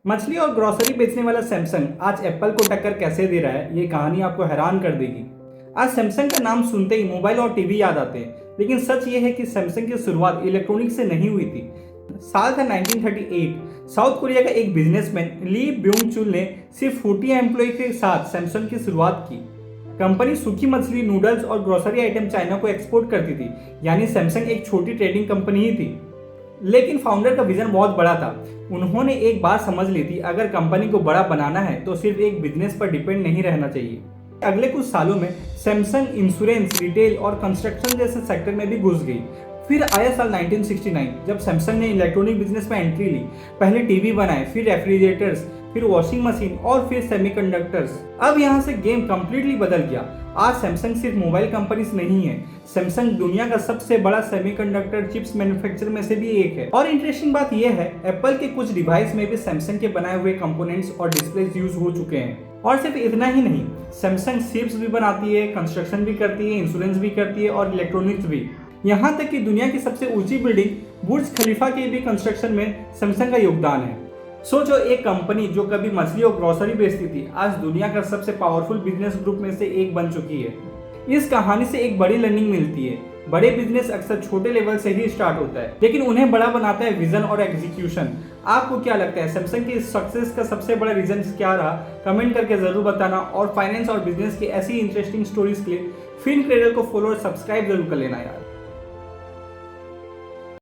मछली और ग्रोसरी बेचने वाला सैमसंग आज एप्पल को टक्कर कैसे दे रहा है, ये कहानी आपको हैरान कर देगी। आज सैमसंग का नाम सुनते ही मोबाइल और टीवी याद आते हैं, लेकिन सच ये है कि सैमसंग की शुरुआत इलेक्ट्रॉनिक्स से नहीं हुई थी। साल था 1938। साउथ कोरिया का एक बिजनेसमैन ली ब्यूंग चुल ने सिर्फ 40 एम्प्लॉय के साथ सैमसंग की शुरुआत की। कंपनी सूखी मछली, नूडल्स और ग्रोसरी आइटम चाइना को एक्सपोर्ट करती थी, यानी सैमसंग एक छोटी ट्रेडिंग कंपनी ही थी। लेकिन फाउंडर का विजन बहुत बड़ा था। उन्होंने एक बात समझ ली थी, अगर कंपनी को बड़ा बनाना है तो सिर्फ एक बिजनेस पर डिपेंड नहीं रहना चाहिए। अगले कुछ सालों में सैमसंग इंश्योरेंस, रिटेल और कंस्ट्रक्शन जैसे सेक्टर में भी घुस गई। फिर आया साल 1969, जब सैमसंग ने इलेक्ट्रॉनिक बिजनेस में एंट्री ली। पहले टीवी बनाए, फिर रेफ्रिजरेटर्स, फिर वॉशिंग मशीन और फिर सेमीकंडक्टर्स। अब यहाँ से गेम कंप्लीटली बदल गया। आज सैमसंग सिर्फ मोबाइल कंपनीज नहीं है, सैमसंग दुनिया का सबसे बड़ा सेमीकंडक्टर चिप्स मैन्युफैक्चरर में से भी एक है। और इंटरेस्टिंग बात यह है, एप्पल के कुछ डिवाइस में भी सैमसंग के बनाए हुए कंपोनेंट्स और डिस्प्लेस यूज हो चुके हैं। और सिर्फ इतना ही नहीं, सैमसंग चिप्स भी बनाती है, कंस्ट्रक्शन भी करती है, इंश्योरेंस भी करती है और इलेक्ट्रॉनिक्स भी। यहाँ तक कि दुनिया की सबसे ऊंची बिल्डिंग बुर्ज खलीफा के भी कंस्ट्रक्शन में सैमसंग का योगदान है। सोचो, एक कंपनी जो कभी मछली और ग्रोसरी बेचती थी, आज दुनिया का सबसे पावरफुल बिजनेस ग्रुप में से एक बन चुकी है। इस कहानी से एक बड़ी लर्निंग मिलती है। बड़े बिजनेस अक्सर छोटे लेवल से ही स्टार्ट होता है, लेकिन उन्हें बड़ा बनाता है विजन और एग्जीक्यूशन। आपको क्या लगता है, सैमसंग की इस सक्सेस का सबसे बड़ा रीजन क्या रहा? कमेंट करके जरूर बताना। और फाइनेंस और बिजनेस की ऐसी इंटरेस्टिंग स्टोरीज के लिए फिन क्रेडल को फॉलो और सब्सक्राइब जरूर कर लेना यार।